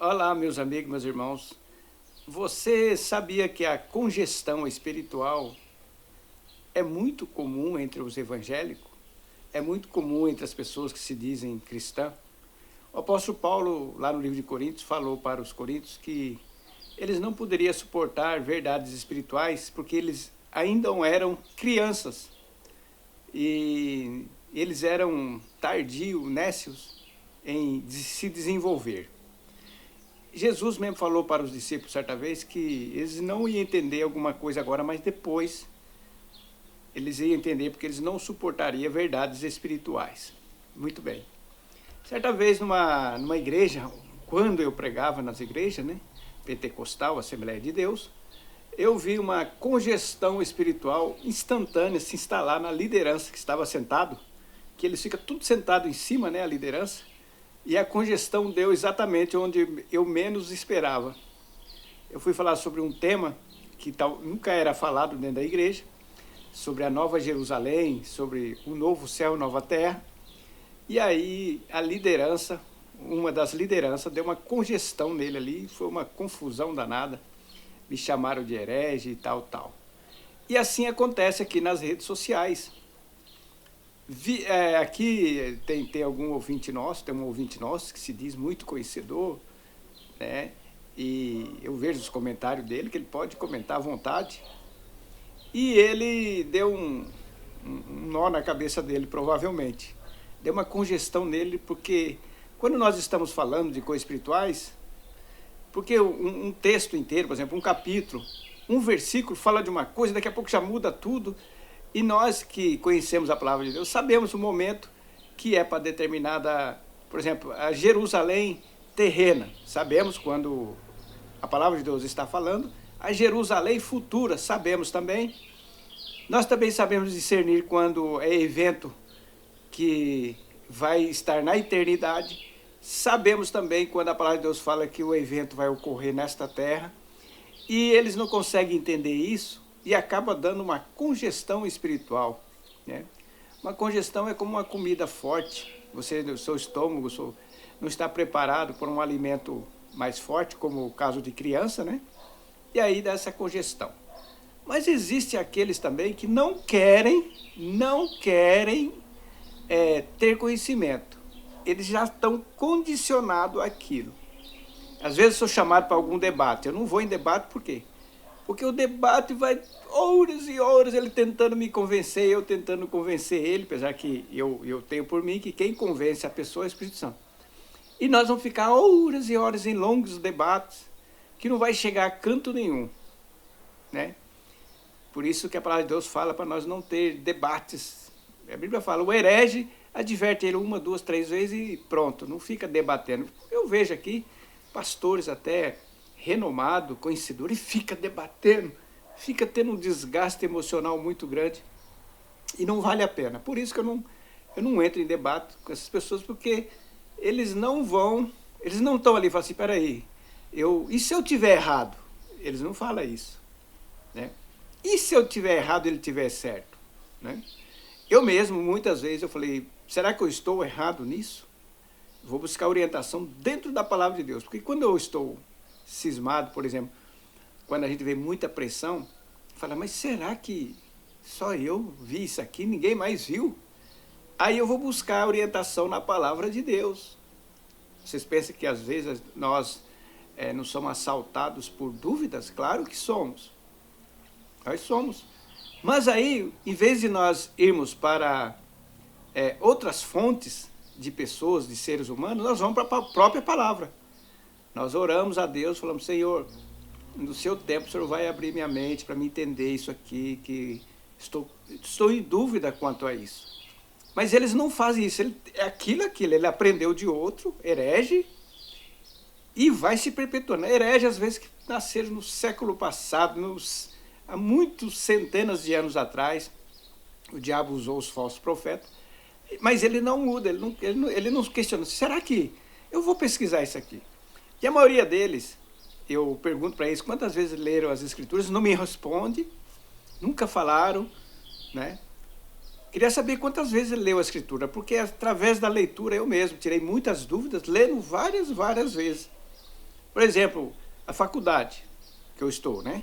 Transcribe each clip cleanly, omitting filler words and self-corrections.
Olá, meus amigos, meus irmãos. Você sabia que a congestão espiritual é muito comum entre os evangélicos? É muito comum entre as pessoas que se dizem cristãs? O apóstolo Paulo, lá no livro de Coríntios, falou para os coríntios que eles não poderiam suportar verdades espirituais porque eles ainda não eram crianças e eles eram tardios, nécios em se desenvolver. Jesus mesmo falou para os discípulos certa vez que eles não iam entender alguma coisa agora, mas depois eles iam entender porque eles não suportariam verdades espirituais. Muito bem. Certa vez numa igreja, quando eu pregava nas igrejas, né, pentecostal, Assembleia de Deus, eu vi uma congestão espiritual instantânea se instalar na liderança que estava sentado, que eles ficam tudo sentado em cima, né, a liderança, e a congestão deu exatamente onde eu menos esperava. Eu fui falar sobre um tema que nunca era falado dentro da igreja, sobre a Nova Jerusalém, sobre o novo céu e nova terra. E aí a liderança, uma das lideranças, deu uma congestão nele ali, foi uma confusão danada. Me chamaram de herege e tal, tal. E assim acontece aqui nas redes sociais. Aqui tem algum ouvinte nosso, tem um ouvinte nosso que se diz muito conhecedor, né? E eu vejo os comentários dele, que ele pode comentar à vontade. E ele deu um nó na cabeça dele, provavelmente. Deu uma congestão nele, porque quando nós estamos falando de coisas espirituais, porque um texto inteiro, por exemplo, um capítulo, um versículo fala de uma coisa, daqui a pouco já muda tudo. E nós que conhecemos a palavra de Deus, sabemos o momento que é para determinada, por exemplo, a Jerusalém terrena. Sabemos quando a palavra de Deus está falando. A Jerusalém futura, sabemos também. Nós também sabemos discernir quando é evento que vai estar na eternidade. Sabemos também quando a palavra de Deus fala que o evento vai ocorrer nesta terra. E eles não conseguem entender isso e acaba dando uma congestão espiritual, né? Uma congestão é como uma comida forte. O seu estômago não está preparado para um alimento mais forte, como o caso de criança, né? E aí dá essa congestão. Mas existe aqueles também que não querem ter conhecimento. Eles já estão condicionados àquilo. Às vezes sou chamado para algum debate. Eu não vou em debate por quê? Porque o debate vai horas e horas, ele tentando me convencer, eu tentando convencer ele, apesar que eu tenho por mim que quem convence a pessoa é o Espírito Santo. E nós vamos ficar horas e horas em longos debates, que não vai chegar a canto nenhum, né? Por isso que a palavra de Deus fala para nós não ter debates. A Bíblia fala, o herege adverte ele uma, duas, três vezes e pronto, não fica debatendo. Eu vejo aqui pastores até renomado, conhecedor, e fica debatendo, fica tendo um desgaste emocional muito grande e não vale a pena. Por isso que eu não entro em debate com essas pessoas, porque eles não estão ali e falam assim, peraí, e se eu tiver errado? Eles não falam isso, né? E se eu tiver errado e ele tiver certo, né? Eu mesmo, muitas vezes, eu falei, será que eu estou errado nisso? Vou buscar orientação dentro da palavra de Deus, porque quando eu estou cismado, por exemplo, quando a gente vê muita pressão, fala, mas será que só eu vi isso aqui, ninguém mais viu? Aí eu vou buscar orientação na palavra de Deus. Vocês pensam que às vezes nós não somos assaltados por dúvidas? Claro que somos. Nós somos. Mas aí, em vez de nós irmos para outras fontes de pessoas, de seres humanos, nós vamos para a própria palavra. Nós oramos a Deus, falamos, Senhor, no seu tempo o Senhor vai abrir minha mente para me entender isso aqui, que estou em dúvida quanto a isso. Mas eles não fazem isso, é aquilo, ele aprendeu de outro, herege, e vai se perpetuando. Herege, às vezes, que nasceram no século passado, há muitos centenas de anos atrás, o diabo usou os falsos profetas, mas ele não muda, ele não questiona, será que eu vou pesquisar isso aqui? E a maioria deles, eu pergunto para eles quantas vezes leram as escrituras, não me responde, nunca falaram, né? Queria saber quantas vezes ele leu a escritura, porque através da leitura eu mesmo tirei muitas dúvidas, lendo várias vezes. Por exemplo, a faculdade que eu estou, né?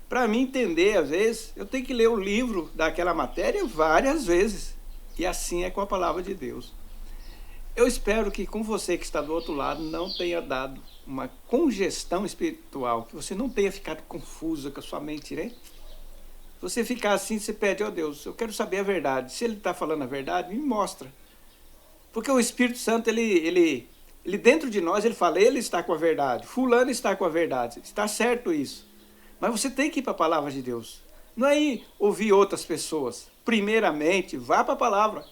Para mim entender, às vezes, eu tenho que ler o livro daquela matéria várias vezes. E assim é com a palavra de Deus. Eu espero que com você que está do outro lado não tenha dado uma congestão espiritual, que você não tenha ficado confuso com a sua mente, né? Se você ficar assim, você pede, ó Deus, eu quero saber a verdade. Se ele está falando a verdade, me mostra. Porque o Espírito Santo, ele dentro de nós, ele fala, ele está com a verdade, fulano está com a verdade, está certo isso. Mas você tem que ir para a palavra de Deus. Não é ir ouvir outras pessoas. Primeiramente, vá para a palavra.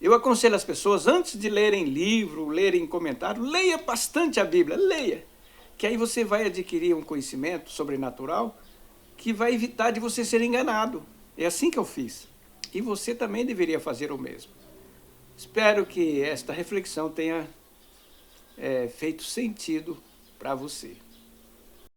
Eu aconselho as pessoas, antes de lerem livro, lerem comentário, leia bastante a Bíblia, leia. Que aí você vai adquirir um conhecimento sobrenatural que vai evitar de você ser enganado. É assim que eu fiz. E você também deveria fazer o mesmo. Espero que esta reflexão tenha feito sentido para você.